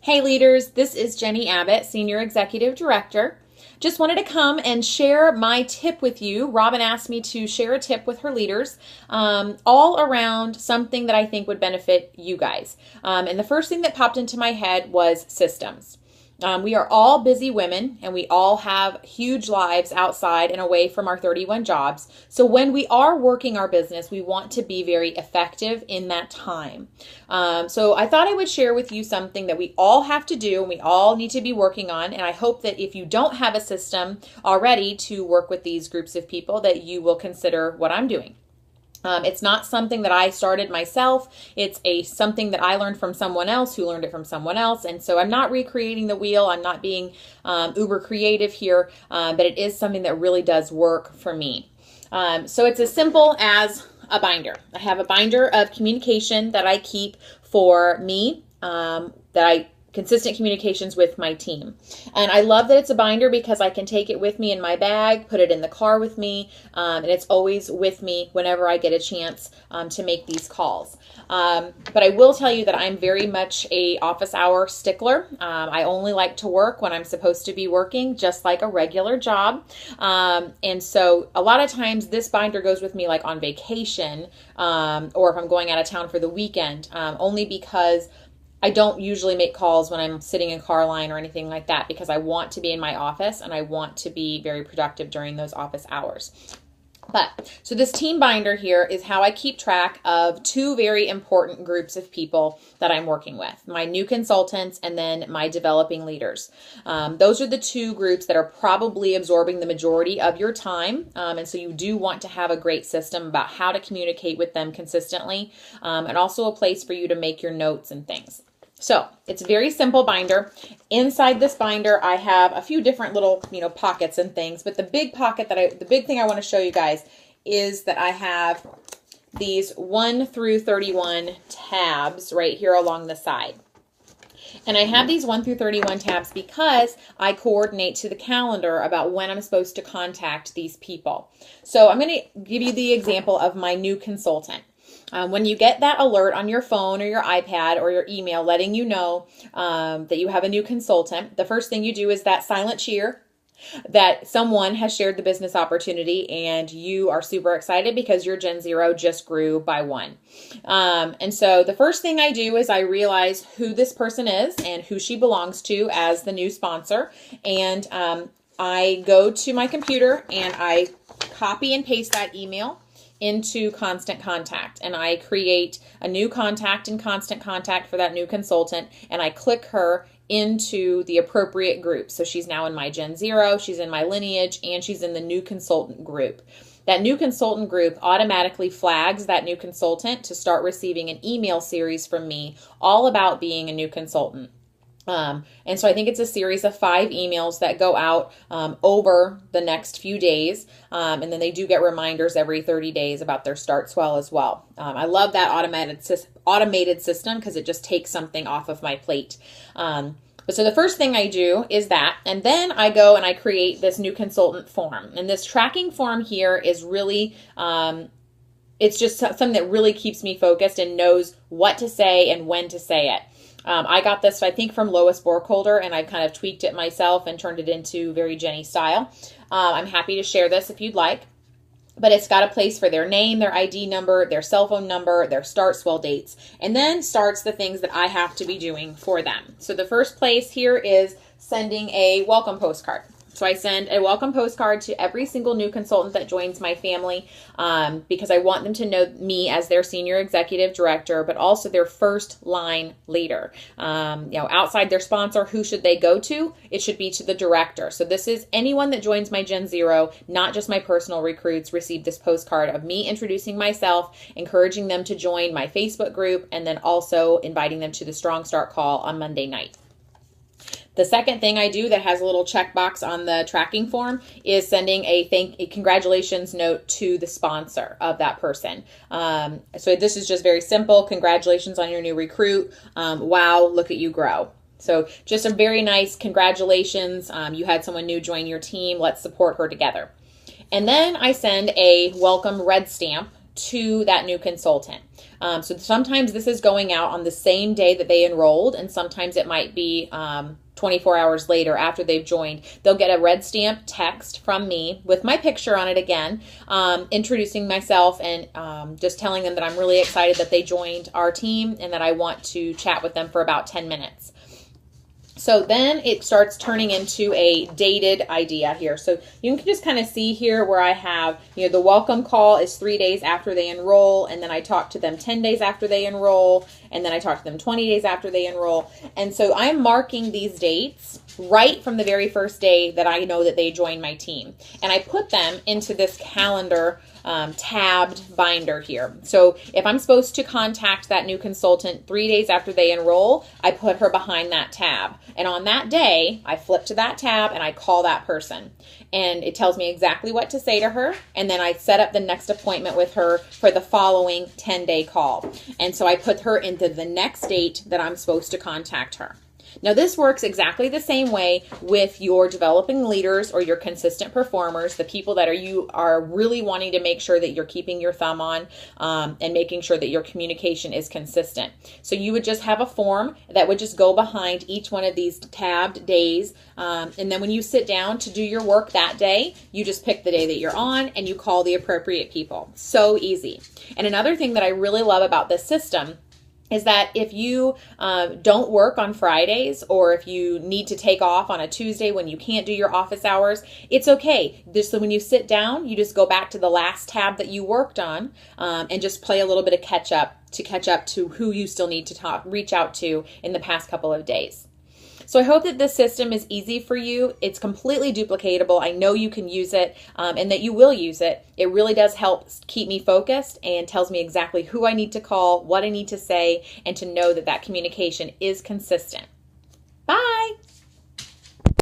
Hey leaders, this is Jenny Abbott, Senior Executive Director. Just wanted to come and share my tip with you. Robin asked me to share a tip with her leaders all around something that I think would benefit you guys. And the first thing that popped into my head was systems. We are all busy women and we all have huge lives outside and away from our 31 jobs. So when we are working our business, we want to be very effective in that time. So I thought I would share with you something that we all have to do and we all need to be working on. And I hope that if you don't have a system already to work with these groups of people, that you will consider what I'm doing. It's not something that I started myself. It's something that I learned from someone else who learned it from someone else. And so I'm not recreating the wheel. I'm not being uber creative here, but it is something that really does work for me. So it's as simple as a binder. I have a binder of communication that I keep for me, consistent communications with my team. And I love that it's a binder because I can take it with me in my bag, put it in the car with me, and it's always with me whenever I get a chance to make these calls. But I will tell you that I'm very much a office hour stickler. I only like to work when I'm supposed to be working, just like a regular job. And so a lot of times this binder goes with me like on vacation, or if I'm going out of town for the weekend, only because I don't usually make calls when I'm sitting in car line or anything like that because I want to be in my office and I want to be very productive during those office hours. So this team binder here is how I keep track of two very important groups of people that I'm working with, my new consultants and then my developing leaders. Those are the two groups that are probably absorbing the majority of your time. And so you do want to have a great system about how to communicate with them consistently, and also a place for you to make your notes and things. So it's a very simple binder. Inside this binder, I have a few different little, pockets and things, but the big thing I want to show you guys is that I have these 1 through 31 tabs right here along the side. And I have these 1 through 31 tabs because I coordinate to the calendar about when I'm supposed to contact these people. So I'm going to give you the example of my new consultant. When you get that alert on your phone or your iPad or your email letting you know that you have a new consultant, the first thing you do is that silent cheer that someone has shared the business opportunity and you are super excited because your Gen Zero just grew by 1. And so the first thing I do is I realize who this person is and who she belongs to as the new sponsor. And I go to my computer and I copy and paste that email into Constant Contact, and I create a new contact in Constant Contact for that new consultant, and I click her into the appropriate group. So she's now in my Gen Zero, she's in my lineage, and she's in the new consultant group. That new consultant group automatically flags that new consultant to start receiving an email series from me all about being a new consultant. And so I think it's a series of 5 emails that go out over the next few days. And then they do get reminders every 30 days about their start swell as well. I love that automated system because it just takes something off of my plate. So the first thing I do is that, and then I go and I create this new consultant form. And this tracking form here is really, it's just something that really keeps me focused and knows what to say and when to say it. I got this, I think, from Lois Borkholder, and I've kind of tweaked it myself and turned it into very Jenny style. I'm happy to share this if you'd like. But it's got a place for their name, their ID number, their cell phone number, their start swell dates, and then starts the things that I have to be doing for them. So the first place here is sending a welcome postcard. So I send a welcome postcard to every single new consultant that joins my family because I want them to know me as their senior executive director, but also their first line leader. Outside their sponsor, who should they go to? It should be to the director. So this is anyone that joins my Gen Zero, not just my personal recruits, receive this postcard of me introducing myself, encouraging them to join my Facebook group, and then also inviting them to the Strong Start call on Monday night. The second thing I do that has a little checkbox on the tracking form is sending a congratulations note to the sponsor of that person. So this is just very simple. Congratulations on your new recruit. Wow, look at you grow. So just a very nice congratulations. You had someone new join your team. Let's support her together. And then I send a welcome red stamp to that new consultant. So sometimes this is going out on the same day that they enrolled, and sometimes it might be 24 hours later after they've joined. They'll get a red stamp text from me with my picture on it again, introducing myself and just telling them that I'm really excited that they joined our team and that I want to chat with them for about 10 minutes. So then it starts turning into a dated idea here. So you can just kind of see here where I have, the welcome call is 3 days after they enroll, and then I talk to them 10 days after they enroll, and then I talk to them 20 days after they enroll. And so I'm marking these dates right from the very first day that I know that they joined my team. And I put them into this calendar tabbed binder here. So if I'm supposed to contact that new consultant 3 days after they enroll, I put her behind that tab. And on that day, I flip to that tab and I call that person. And it tells me exactly what to say to her. And then I set up the next appointment with her for the following 10-day call. And so I put her into the next date that I'm supposed to contact her. Now this works exactly the same way with your developing leaders or your consistent performers, the people that you are really wanting to make sure that you're keeping your thumb on and making sure that your communication is consistent. So you would just have a form that would just go behind each one of these tabbed days. And then when you sit down to do your work that day, you just pick the day that you're on and you call the appropriate people. So easy. And another thing that I really love about this system is that if you don't work on Fridays, or if you need to take off on a Tuesday when you can't do your office hours, it's okay. So when you sit down, you just go back to the last tab that you worked on and just play a little bit of catch up to who you still need to reach out to in the past couple of days. So I hope that this system is easy for you. It's completely duplicatable. I know you can use it and that you will use it. It really does help keep me focused and tells me exactly who I need to call, what I need to say, and to know that that communication is consistent.